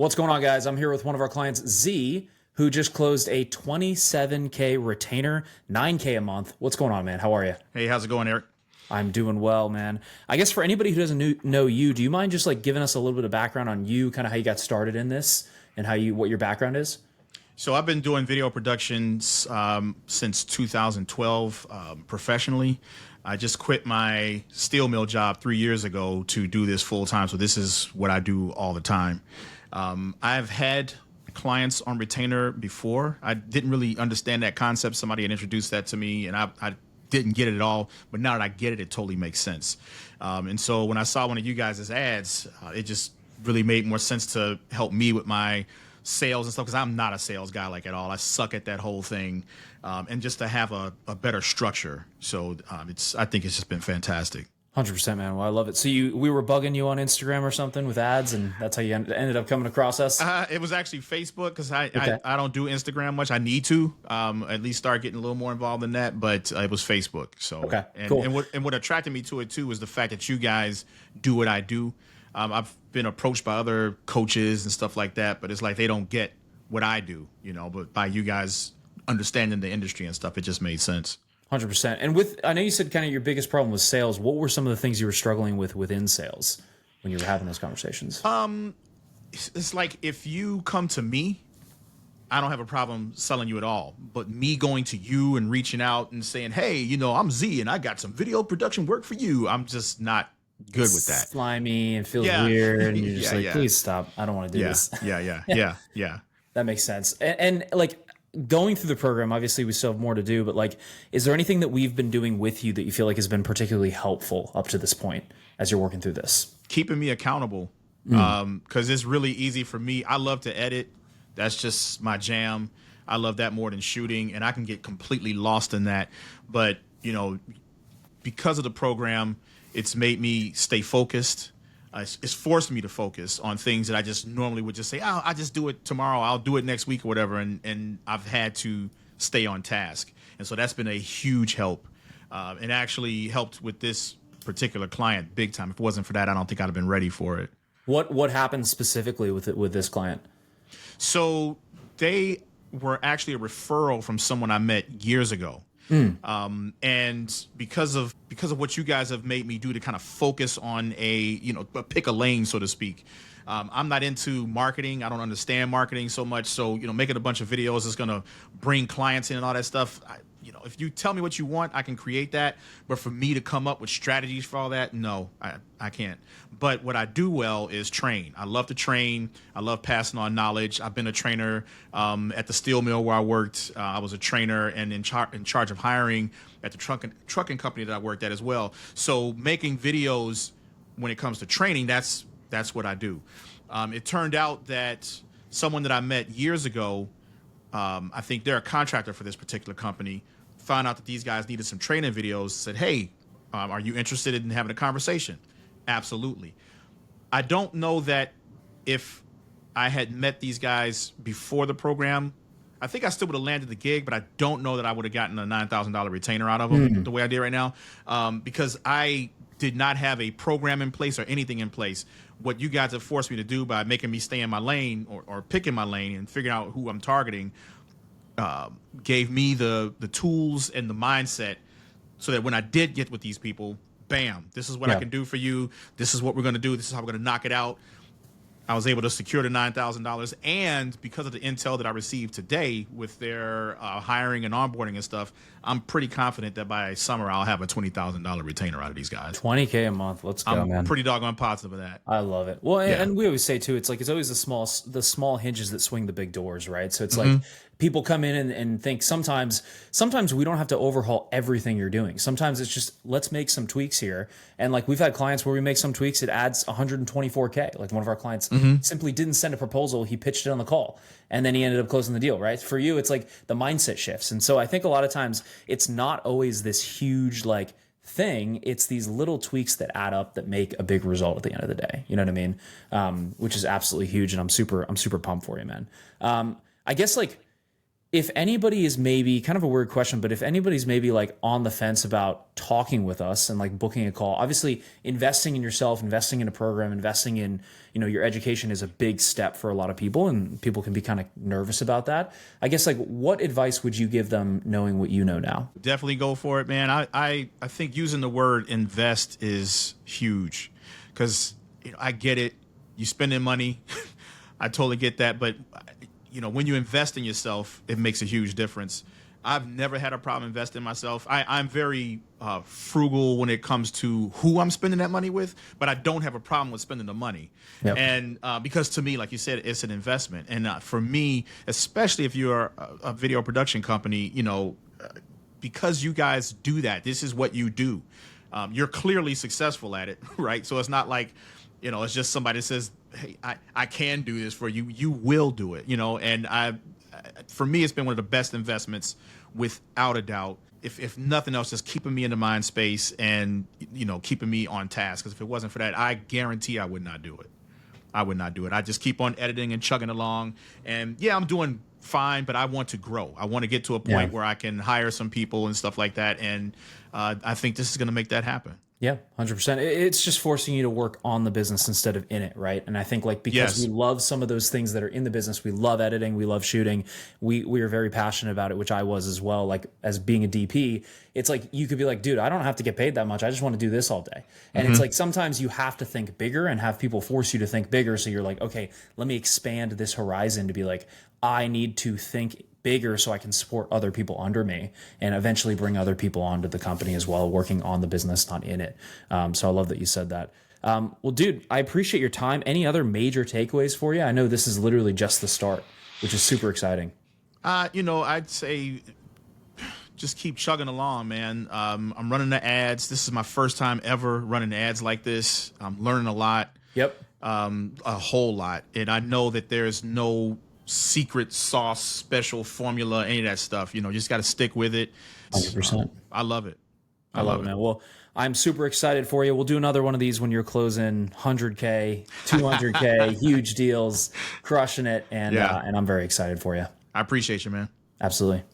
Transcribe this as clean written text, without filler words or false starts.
What's going on, guys? I'm here with one of our clients, Z, who just closed a 27K retainer, 9K a month. What's going on, man? How are you? Hey, how's it going, Eric? I'm doing well, man. I guess for anybody who doesn't know you, do you mind just like giving us a little bit of background on you, kind of how you got started in this and what your background is? So I've been doing video productions since 2012 professionally. I just quit my steel mill job 3 years ago to do this full time. So this is what I do all the time. I've had clients on retainer before. I didn't really understand that concept. Somebody had introduced that to me, and I didn't get it at all. But now that I get it, it totally makes sense. And so when I saw one of you guys' ads, it just really made more sense to help me with my sales and stuff, because I'm not a sales guy like at all. I suck at that whole thing, and just to have a better structure. So I think it's just been fantastic. 100%, man. Well, I love it. So we were bugging you on Instagram or something with ads, and that's how you ended up coming across us? It was actually Facebook, because I don't do Instagram much. I need to at least start getting a little more involved in that, but it was Facebook. So okay, and, cool. and what attracted me to it too was the fact that you guys do what I do. I've been approached by other coaches and stuff like that, but it's like they don't get what I do, but by you guys understanding the industry and stuff, it just made sense. 100%. And I know you said kind of your biggest problem was sales. What were some of the things you were struggling with within sales when you were having those conversations? It's like, if you come to me, I don't have a problem selling you at all. But me going to you and reaching out and saying, hey, I'm Z and I got some video production work for you, I'm just not good with that. Slimy and feels weird. And you're just please stop. I don't want to do this. Yeah. That makes sense. And like, going through the program, obviously we still have more to do, but like, is there anything that we've been doing with you that you feel like has been particularly helpful up to this point as you're working through this? Keeping me accountable. Because it's really easy for me. I love to edit. That's just my jam. I love that more than shooting, and I can get completely lost in that. But, because of the program, it's made me stay focused. It's forced me to focus on things that I just normally would just say, oh, I'll just do it tomorrow. I'll do it next week or whatever. And I've had to stay on task. And so that's been a huge help. And actually helped with this particular client big time. If it wasn't for that, I don't think I'd have been ready for it. What happened specifically with this client? So they were actually a referral from someone I met years ago. And because of what you guys have made me do to kind of focus on pick a lane, so to speak. I'm not into marketing. I don't understand marketing so much. So, making a bunch of videos is going to bring clients in and all that stuff. If you tell me what you want, I can create that. But for me to come up with strategies for all that, no, I can't. But what I do well is train. I love to train. I love passing on knowledge. I've been a trainer at the steel mill where I worked. I was a trainer and in charge of hiring at the trucking company that I worked at as well. So making videos when it comes to training, that's what I do. It turned out that someone that I met years ago, I think they're a contractor for this particular company, found out that these guys needed some training videos, said, hey, are you interested in having a conversation? Absolutely. I don't know that if I had met these guys before the program, I think I still would have landed the gig, but I don't know that I would have gotten a $9,000 retainer out of them the way I did right now, because I did not have a program in place or anything in place. What you guys have forced me to do by making me stay in my lane or picking my lane and figuring out who I'm targeting gave me the tools and the mindset so that when I did get with these people, bam, this is what I can do for you. This is what we're going to do. This is how we're going to knock it out. I was able to secure the $9,000, and because of the intel that I received today with their hiring and onboarding and stuff, I'm pretty confident that by summer I'll have a $20,000 retainer out of these guys. 20K a month. Let's go, man. I'm pretty doggone positive of that. I love it. Well, and we always say too, it's always the small hinges that swing the big doors, right? So it's like people come in and think sometimes we don't have to overhaul everything you're doing. Sometimes it's just, let's make some tweaks here. And like, we've had clients where we make some tweaks, it adds 124K. Like, one of our clients simply didn't send a proposal. He pitched it on the call, and then he ended up closing the deal, right? For you, it's like the mindset shifts. And so I think a lot of times it's not always this huge like thing. It's these little tweaks that add up that make a big result at the end of the day. You know what I mean? Which is absolutely huge. And I'm super pumped for you, man. I guess like, if anybody is maybe kind of a weird question, but if anybody's maybe like on the fence about talking with us and like booking a call, obviously investing in yourself, investing in a program, investing in, your education is a big step for a lot of people, and people can be kind of nervous about that. I guess, like, what advice would you give them knowing what you know now? Definitely go for it, man. I think using the word invest is huge, because I get it. You spending money. I totally get that. But, when you invest in yourself, it makes a huge difference. I've never had a problem investing in myself. I'm very frugal when it comes to who I'm spending that money with, but I don't have a problem with spending the money. Yep. And because to me, like you said, it's an investment. And for me, especially if you're a video production company, because you guys do that, this is what you do. You're clearly successful at it, right? So it's not like, it's just somebody that says, hey, I can do this for you. You will do it, and for me, it's been one of the best investments without a doubt. If nothing else, just keeping me in the mind space and, keeping me on task. Because if it wasn't for that, I guarantee I would not do it. I would not do it. I just keep on editing and chugging along. And yeah, I'm doing fine, but I want to grow. I want to get to a point where I can hire some people and stuff like that. And I think this is going to make that happen. Yeah, 100%. It's just forcing you to work on the business instead of in it, right? And I think, like, because we love some of those things that are in the business, we love editing, we love shooting, we are very passionate about it, which I was as well. Like, as being a DP, it's like you could be like, dude, I don't have to get paid that much. I just want to do this all day. And it's like sometimes you have to think bigger and have people force you to think bigger. So you're like, okay, let me expand this horizon to be like, I need to think bigger so I can support other people under me and eventually bring other people onto the company as well, working on the business, not in it. So I love that you said that. Well, dude, I appreciate your time. Any other major takeaways for you? I know this is literally just the start, which is super exciting. I'd say just keep chugging along, man. I'm running the ads. This is my first time ever running ads like this. I'm learning a lot. Yep. A whole lot. And I know that there's no secret sauce, special formula, any of that stuff. You just got to stick with it. 100%. I love it. I love it, man. Well, I'm super excited for you. We'll do another one of these when you're closing 100K, 200K, huge deals, crushing it. And I'm very excited for you. I appreciate you, man. Absolutely.